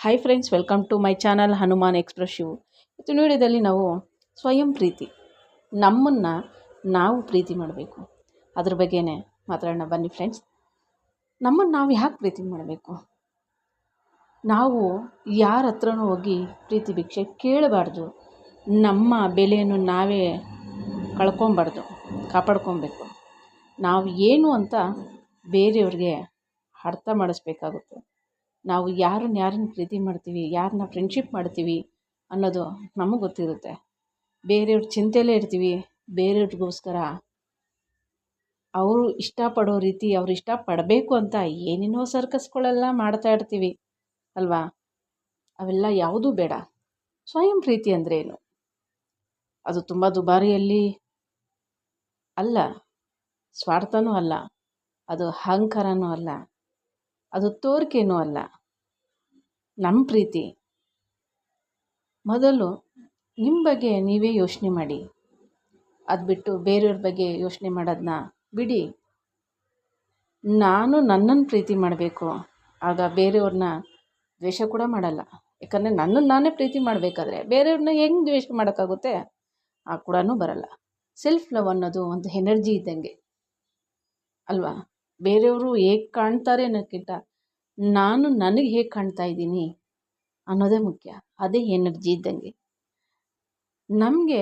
Hi friends, welcome to my channel Hanuman Express Shivu. ಇವತ್ತಿನ ವಿಡಿಯೋದಲ್ಲಿ ನಾವು ಸ್ವಯಂ ಪ್ರೀತಿ, ನಮ್ಮನ್ನು ನಾವು ಪ್ರೀತಿ ಮಾಡಬೇಕು, ಅದ್ರ ಬಗ್ಗೆನೇ ಮಾತಾಡೋಣ ಬನ್ನಿ ಫ್ರೆಂಡ್ಸ್. ನಮ್ಮನ್ನು ನಾವು ಯಾಕೆ ಪ್ರೀತಿ ಮಾಡಬೇಕು? ನಾವು ಯಾರ ಹತ್ರನೂ ಹೋಗಿ ಪ್ರೀತಿ ಭಿಕ್ಷೆ ಕೇಳಬಾರ್ದು. ನಮ್ಮ ಬೆಲೆಯನ್ನು ನಾವೇ ಕಳ್ಕೊಬಾರ್ದು, ಕಾಪಾಡ್ಕೊಬೇಕು. ನಾವು ಏನು ಅಂತ ಬೇರೆಯವ್ರಿಗೆ ಅರ್ಥ ಮಾಡಿಸ್ಬೇಕಾಗುತ್ತೆ. ನಾವು ಯಾರನ್ನ ಪ್ರೀತಿ ಮಾಡ್ತೀವಿ, ಯಾರನ್ನ ಫ್ರೆಂಡ್ಶಿಪ್ ಮಾಡ್ತೀವಿ ಅನ್ನೋದು ನಮಗೆ ಗೊತ್ತಿರುತ್ತೆ. ಬೇರೆಯವ್ರ ಚಿಂತೆಯಲ್ಲೇ ಇರ್ತೀವಿ. ಬೇರೆಯವ್ರಿಗೋಸ್ಕರ ಅವರು ಇಷ್ಟಪಡೋ ರೀತಿ ಅವ್ರು ಇಷ್ಟಪಡಬೇಕು ಅಂತ ಏನೇನೋ ಸರ್ಕಸ್ಗಳೆಲ್ಲ ಮಾಡ್ತಾ ಇರ್ತೀವಿ ಅಲ್ವಾ? ಅವೆಲ್ಲ ಯಾವುದೂ ಬೇಡ. ಸ್ವಯಂ ಪ್ರೀತಿ ಅಂದರೆ ಏನು? ಅದು ತುಂಬ ದುಬಾರಿಯಲ್ಲಿ ಅಲ್ಲ, ಸ್ವಾರ್ಥನೂ ಅಲ್ಲ, ಅದು ಅಹಂಕಾರನೂ ಅಲ್ಲ, ಅದು ತೋರಿಕೆನೂ ಅಲ್ಲ. ನಮ್ಮ ಪ್ರೀತಿ ಮೊದಲು ನಿಮ್ಮ ಬಗ್ಗೆ ನೀವೇ ಯೋಚನೆ ಮಾಡಿ. ಅದು ಬಿಟ್ಟು ಬೇರೆಯವ್ರ ಬಗ್ಗೆ ಯೋಚನೆ ಮಾಡೋದನ್ನ ಬಿಡಿ. ನಾನು ನನ್ನನ್ನು ಪ್ರೀತಿ ಮಾಡಬೇಕು, ಆಗ ಬೇರೆಯವ್ರನ್ನ ದ್ವೇಷ ಕೂಡ ಮಾಡಲ್ಲ. ಯಾಕಂದರೆ ನನ್ನನ್ನು ನಾನೇ ಪ್ರೀತಿ ಮಾಡಬೇಕಾದ್ರೆ ಬೇರೆಯವ್ರನ್ನ ಹೆಂಗೆ ದ್ವೇಷ ಮಾಡೋಕ್ಕಾಗುತ್ತೆ? ಆ ಕೂಡ ಬರಲ್ಲ. ಸೆಲ್ಫ್ ಲವ್ ಅನ್ನೋದು ಒಂದು ಎನರ್ಜಿ ಇದ್ದಂಗೆ ಅಲ್ವಾ? ಬೇರೆಯವರು ಹೇಗೆ ಕಾಣ್ತಾರೆ ಅನ್ನೋಕ್ಕಿಂತ ನಾನು ನನಗೆ ಹೇಗೆ ಕಾಣ್ತಾ ಇದ್ದೀನಿ ಅನ್ನೋದೇ ಮುಖ್ಯ. ಅದೇ ಎನರ್ಜಿ ಇದ್ದಂಗೆ. ನಮಗೆ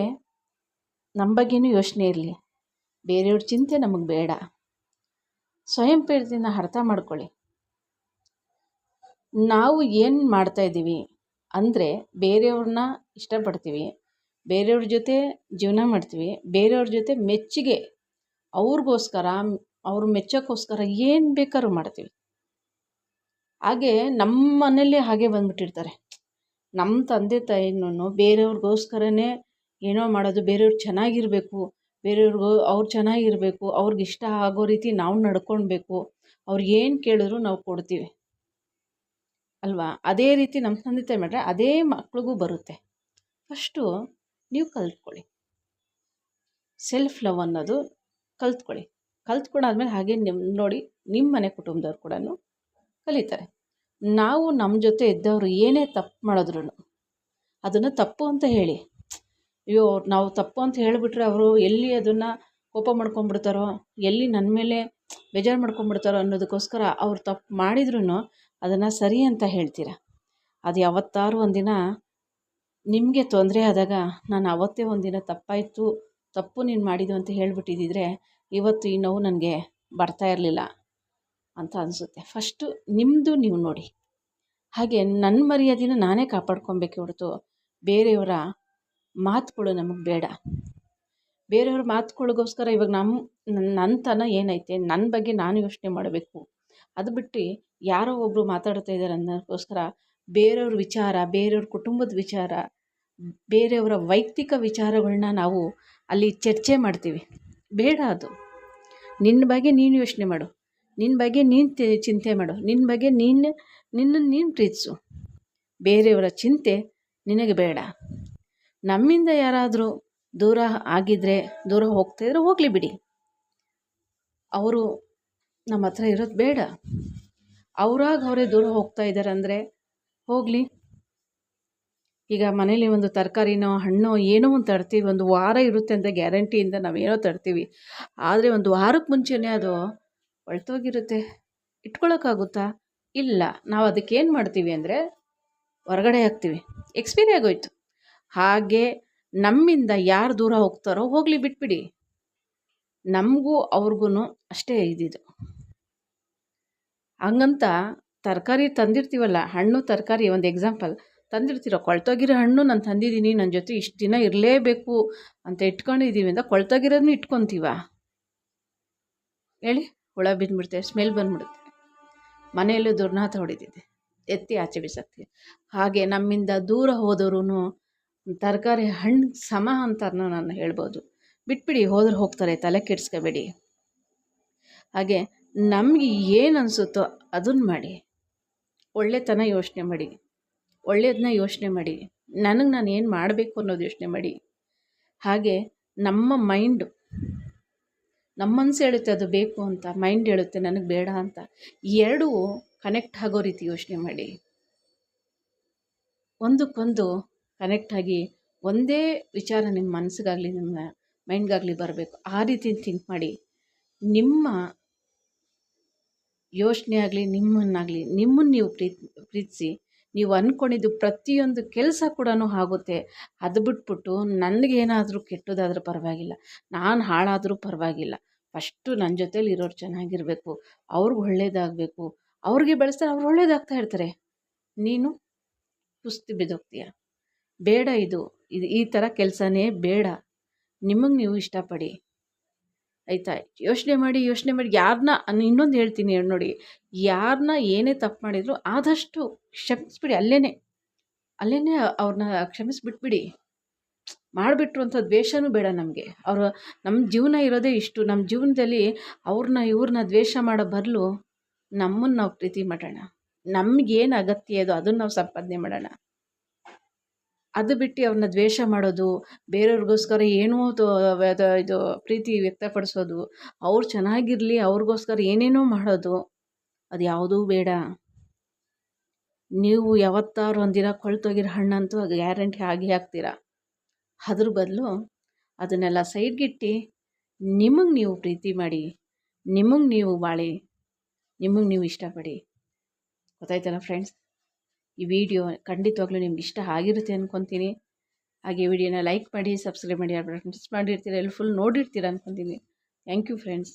ನಮ್ಮ ಬಗ್ಗೆನೂ ಯೋಚನೆ ಇರಲಿ, ಬೇರೆಯವ್ರ ಚಿಂತೆ ನಮಗೆ ಬೇಡ. ಸ್ವಯಂ ಪ್ರೀತಿನ ಅರ್ಥ ಮಾಡ್ಕೊಳ್ಳಿ. ನಾವು ಏನು ಮಾಡ್ತಾಯಿದ್ದೀವಿ ಅಂದರೆ ಬೇರೆಯವ್ರನ್ನ ಇಷ್ಟಪಡ್ತೀವಿ, ಬೇರೆಯವ್ರ ಜೊತೆ ಜೀವನ ಮಾಡ್ತೀವಿ, ಬೇರೆಯವ್ರ ಜೊತೆ ಮೆಚ್ಚುಗೆ, ಅವ್ರಿಗೋಸ್ಕರ ಅವ್ರು ಮೆಚ್ಚೋಕ್ಕೋಸ್ಕರ ಏನು ಬೇಕಾದ್ರೂ ಮಾಡ್ತೀವಿ. ಹಾಗೆ ನಮ್ಮ ಮನೇಲಿ ಹಾಗೆ ಬಂದುಬಿಟ್ಟಿರ್ತಾರೆ. ನಮ್ಮ ತಂದೆ ತಾಯಿನೂ ಬೇರೆಯವ್ರಿಗೋಸ್ಕರನೇ ಏನೋ ಮಾಡೋದು. ಬೇರೆಯವ್ರು ಚೆನ್ನಾಗಿರಬೇಕು, ಅವ್ರು ಚೆನ್ನಾಗಿರಬೇಕು, ಅವ್ರಿಗಿಷ್ಟ ಆಗೋ ರೀತಿ ನಾವು ನಡ್ಕೊಳ್ಬೇಕು, ಅವ್ರು ಏನು ಕೇಳಿದ್ರು ನಾವು ಕೊಡ್ತೀವಿ ಅಲ್ವಾ? ಅದೇ ರೀತಿ ನಮ್ಮ ತಂದೆ ತಾಯಿ ಮಾಡಿದ್ರೆ ಅದೇ ಮಕ್ಳಿಗೂ ಬರುತ್ತೆ. ಫಸ್ಟು ನೀವು ಕಲ್ತ್ಕೊಳ್ಳಿ, ಸೆಲ್ಫ್ ಲವ್ ಅನ್ನೋದು ಕಲ್ತ್ಕೊಂಡಾದ್ಮೇಲೆ ಹಾಗೆ ನೋಡಿ ನಿಮ್ಮ ಮನೆ ಕುಟುಂಬದವ್ರು ಕೂಡ ಕಲಿತಾರೆ. ನಾವು ನಮ್ಮ ಜೊತೆ ಇದ್ದವರು ಏನೇ ತಪ್ಪು ಮಾಡಿದ್ರು ಅದನ್ನು ತಪ್ಪು ಅಂತ ಹೇಳಿ. ಅಯ್ಯೋ, ನಾವು ತಪ್ಪು ಅಂತ ಹೇಳಿಬಿಟ್ರೆ ಅವರು ಎಲ್ಲಿ ಅದನ್ನು ಕೋಪ ಮಾಡ್ಕೊಂಬಿಡ್ತಾರೋ, ಎಲ್ಲಿ ನನ್ನ ಮೇಲೆ ಬೇಜಾರು ಮಾಡ್ಕೊಂಬಿಡ್ತಾರೋ ಅನ್ನೋದಕ್ಕೋಸ್ಕರ ಅವ್ರು ತಪ್ಪು ಮಾಡಿದ್ರು ಅದನ್ನು ಸರಿ ಅಂತ ಹೇಳ್ತೀರ. ಅದು ಯಾವತ್ತಾರು ಒಂದಿನ ನಿಮಗೆ ತೊಂದರೆ ಆದಾಗ ನಾನು ಅವತ್ತೇ ಒಂದಿನ ತಪ್ಪು ನೀನು ಮಾಡಿದ್ದು ಅಂತ ಹೇಳ್ಬಿಟ್ಟಿದ್ದಿದ್ರೆ ಇವತ್ತು ಈ ನೋವು ನನಗೆ ಬರ್ತಾ ಇರಲಿಲ್ಲ ಅಂತ ಅನಿಸುತ್ತೆ. ಫಸ್ಟು ನಿಮ್ಮದು ನೀವು ನೋಡಿ. ಹಾಗೆ ನನ್ನ ಮರ್ಯಾದೆನ ನಾನೇ ಕಾಪಾಡ್ಕೊಬೇಕೆ ಹೊರತು ಬೇರೆಯವರ ಮಾತುಗಳು ನಮಗೆ ಬೇಡ. ಬೇರೆಯವ್ರ ಮಾತುಗಳಿಗೋಸ್ಕರ ಇವಾಗ ನನ್ನತನ ಏನೈತೆ, ನನ್ನ ಬಗ್ಗೆ ನಾನು ಯೋಚನೆ ಮಾಡಬೇಕು. ಅದು ಬಿಟ್ಟು ಯಾರೋ ಒಬ್ಬರು ಮಾತಾಡ್ತಾ ಇದ್ದಾರೆ ಅನ್ನೋದಕ್ಕೋಸ್ಕರ ಬೇರೆಯವ್ರ ವಿಚಾರ, ಬೇರೆಯವ್ರ ಕುಟುಂಬದ ವಿಚಾರ, ಬೇರೆಯವರ ವೈಯಕ್ತಿಕ ವಿಚಾರಗಳನ್ನ ನಾವು ಅಲ್ಲಿ ಚರ್ಚೆ ಮಾಡ್ತೀವಿ. ಬೇಡ ಅದು. ನಿನ್ನ ಬಗ್ಗೆ ನೀನು ಯೋಚನೆ ಮಾಡು, ನಿನ್ನ ಬಗ್ಗೆ ನೀನು ಚಿಂತೆ ಮಾಡು, ನಿನ್ನ ಬಗ್ಗೆ ನಿನ್ನನ್ನು ನೀನು ಪ್ರೀತಿಸು. ಬೇರೆಯವರ ಚಿಂತೆ ನಿನಗೆ ಬೇಡ. ನಮ್ಮಿಂದ ಯಾರಾದರೂ ದೂರ ಆಗಿದ್ದರೆ, ದೂರ ಹೋಗ್ತಾಯಿದ್ರೆ ಹೋಗಲಿ ಬಿಡಿ. ಅವರು ನಮ್ಮ ಹತ್ರ ಇರೋದು ಬೇಡ. ಅವರೇ ದೂರ ಹೋಗ್ತಾ ಇದ್ದಾರೆ ಅಂದರೆ ಹೋಗಲಿ. ಈಗ ಮನೇಲಿ ಒಂದು ತರಕಾರಿನೋ ಹಣ್ಣೋ ಏನೋ ಒಂದು ತರ್ತೀವಿ, ಒಂದು ವಾರ ಇರುತ್ತೆ ಅಂತ ಗ್ಯಾರಂಟಿಯಿಂದ ನಾವೇನೋ ತರ್ತೀವಿ. ಆದರೆ ಒಂದು ವಾರಕ್ಕೆ ಮುಂಚೆನೇ ಅದು ಹೊಳ್ತೋಗಿರುತ್ತೆ. ಇಟ್ಕೊಳ್ಳೋಕ್ಕಾಗುತ್ತಾ? ಇಲ್ಲ. ನಾವು ಅದಕ್ಕೇನು ಮಾಡ್ತೀವಿ ಅಂದರೆ ಹೊರಗಡೆ ಹಾಕ್ತೀವಿ, ಎಕ್ಸ್ಪೈರಿ ಆಗೋಯ್ತು. ಹಾಗೆ ನಮ್ಮಿಂದ ಯಾರು ದೂರ ಹೋಗ್ತಾರೋ ಹೋಗಲಿ, ಬಿಟ್ಬಿಡಿ. ನಮಗೂ ಅವ್ರಿಗೂ ಅಷ್ಟೇ ಇದ್ದಿದ್ದು. ಹಂಗಂತ ತರಕಾರಿ ತಂದಿರ್ತೀವಲ್ಲ, ಹಣ್ಣು ತರಕಾರಿ ಒಂದು ಎಕ್ಸಾಂಪಲ್ ತಂದಿರ್ತೀರೋ, ಕೊಳ್ತೋಗಿರೋ ಹಣ್ಣು ನಾನು ತಂದಿದ್ದೀನಿ, ನನ್ನ ಜೊತೆ ಇಷ್ಟು ದಿನ ಇರಲೇಬೇಕು ಅಂತ ಇಟ್ಕೊಂಡಿದ್ದೀವಿ ಅಂತ ಕೊಳ್ತೋಗಿರೋದನ್ನ ಇಟ್ಕೊತೀವ ಹೇಳಿ? ಹುಳ ಬಿದ್ದುಬಿಡ್ತೇವೆ, ಸ್ಮೆಲ್ ಬಂದುಬಿಡುತ್ತೆ, ಮನೆಯಲ್ಲೂ ದುರ್ನಾಥ ಹೊಡಿತಿದ್ದೆ, ಎತ್ತಿ ಆಚೆ ಬಿಸಾಕ್ತೀವಿ. ಹಾಗೆ ನಮ್ಮಿಂದ ದೂರ ಹೋದವರು ತರಕಾರಿ ಹಣ್ಣು ಸಮ ಅಂತ ನಾನು ಹೇಳ್ಬೋದು. ಬಿಟ್ಬಿಡಿ, ಹೋದ್ರೆ ಹೋಗ್ತಾರೆ, ತಲೆ ಕೆಡಿಸ್ಕೋಬೇಡಿ. ಹಾಗೆ ನಮಗೆ ಏನು ಅನಿಸುತ್ತೋ ಅದನ್ನು ಮಾಡಿ. ಒಳ್ಳೆತನ ಯೋಚನೆ ಮಾಡಿ, ಒಳ್ಳೆಯದನ್ನ ಯೋಚನೆ ಮಾಡಿ, ನನಗೆ ನಾನು ಏನು ಮಾಡಬೇಕು ಅನ್ನೋದು ಯೋಚನೆ ಮಾಡಿ. ಹಾಗೆ ನಮ್ಮ ಮನಸ್ಸು ಹೇಳುತ್ತೆ ಅದು ಬೇಕು ಅಂತ, ಮೈಂಡ್ ಹೇಳುತ್ತೆ ನನಗೆ ಬೇಡ ಅಂತ. ಎರಡೂ ಕನೆಕ್ಟ್ ಆಗೋ ರೀತಿ ಯೋಚನೆ ಮಾಡಿ. ಒಂದಕ್ಕೊಂದು ಕನೆಕ್ಟ್ ಆಗಿ ಒಂದೇ ವಿಚಾರ ನಿಮ್ಮ ಮನಸ್ಸಿಗಾಗಲಿ ನಿಮ್ಮ ಮೈಂಡ್ಗಾಗಲಿ ಬರಬೇಕು. ಆ ರೀತಿ ಥಿಂಕ್ ಮಾಡಿ ನಿಮ್ಮ ಯೋಚನೆ ಆಗಲಿ ನಿಮ್ಮನ್ನಾಗಲಿ ನಿಮ್ಮನ್ನು ನೀವು ಪ್ರೀತಿಸಿ ನೀವು ಅಂದ್ಕೊಂಡಿದ್ದು ಪ್ರತಿಯೊಂದು ಕೆಲಸ ಕೂಡ ಆಗುತ್ತೆ. ಅದು ಬಿಟ್ಬಿಟ್ಟು ನನಗೇನಾದರೂ ಕೆಟ್ಟದಾದರೂ ಪರವಾಗಿಲ್ಲ, ನಾನು ಹಾಳಾದರೂ ಪರವಾಗಿಲ್ಲ, ಫಸ್ಟು ನನ್ನ ಜೊತೇಲಿ ಇರೋರು ಚೆನ್ನಾಗಿರಬೇಕು, ಅವ್ರಿಗೆ ಒಳ್ಳೇದಾಗಬೇಕು, ಅವ್ರಿಗೆ ಬೆಳೆಸ್ತಾರೆ, ಅವ್ರು ಒಳ್ಳೇದಾಗ್ತಾ ಇರ್ತಾರೆ, ನೀನು ಕುಸ್ತು ಬಿದ್ದೋಗ್ತೀಯ. ಬೇಡ, ಇದು ಈ ಥರ ಕೆಲಸನೇ ಬೇಡ. ನಿಮಗೆ ನೀವು ಇಷ್ಟಪಡಿ, ಆಯಿತಾ? ಯೋಚನೆ ಮಾಡಿ ಯಾರನ್ನ ಇನ್ನೊಂದು ಹೇಳ್ತೀನಿ ನೋಡಿ, ಯಾರನ್ನ ಏನೇ ತಪ್ಪು ಮಾಡಿದ್ರು ಆದಷ್ಟು ಕ್ಷಮಿಸ್ಬಿಡಿ. ಅಲ್ಲೇ ಅವ್ರನ್ನ ಕ್ಷಮಿಸ್ಬಿಟ್ಬಿಡಿ. ಮಾಡಿಬಿಟ್ರು ಅಂತ ದ್ವೇಷನೂ ಬೇಡ ನಮಗೆ. ನಮ್ಮ ಜೀವನ ಇರೋದೇ ಇಷ್ಟು. ನಮ್ಮ ಜೀವನದಲ್ಲಿ ಇವ್ರನ್ನ ದ್ವೇಷ ಮಾಡೋ ಬದಲು ನಮ್ಮನ್ನು ನಾವು ಪ್ರೀತಿ ಮಾಡೋಣ. ನಮಗೇನು ಅಗತ್ಯ ಇದೋ ಅದನ್ನು ನಾವು ಸಂಪಾದನೆ ಮಾಡೋಣ. ಅದು ಬಿಟ್ಟು ಅವ್ರನ್ನ ದ್ವೇಷ ಮಾಡೋದು, ಬೇರೆಯವ್ರಿಗೋಸ್ಕರ ಏನೋ ಇದು ಪ್ರೀತಿ ವ್ಯಕ್ತಪಡಿಸೋದು, ಅವ್ರು ಚೆನ್ನಾಗಿರಲಿ ಅವ್ರಿಗೋಸ್ಕರ ಏನೇನೋ ಮಾಡೋದು, ಅದು ಯಾವುದೂ ಬೇಡ. ನೀವು ಯಾವತ್ತಾರು ಒಂದಿನ ಕೊಳ್ತೋಗಿರೋ ಹಣ್ಣಂತೂ ಗ್ಯಾರಂಟಿ ಆಗಿ ಹಾಕ್ತೀರಾ. ಅದ್ರ ಬದಲು ಅದನ್ನೆಲ್ಲ ಸೈಡ್ಗಿಟ್ಟು ನಿಮಗೆ ನೀವು ಪ್ರೀತಿ ಮಾಡಿ, ನಿಮಗೆ ನೀವು ಬಾಳಿ, ನಿಮಗೆ ನೀವು ಇಷ್ಟಪಡಿ. ಗೊತ್ತಾಯ್ತಲ್ಲ ಫ್ರೆಂಡ್ಸ್? ಈ ವಿಡಿಯೋ ಖಂಡಿತವಾಗ್ಲೂ ನಿಮ್ಗೆ ಇಷ್ಟ ಆಗಿರುತ್ತೆ ಅಂದ್ಕೊತೀನಿ. ಹಾಗೆ ವಿಡಿಯೋನ ಲೈಕ್ ಮಾಡಿ, ಸಬ್ಸ್ಕ್ರೈಬ್ ಮಾಡಿ, ಮಿಸ್ ಮಾಡಿರ್ತೀರ, ಎಲ್ಲ ಫುಲ್ ನೋಡಿರ್ತೀರ ಅಂದ್ಕೊತೀನಿ. Thank you friends.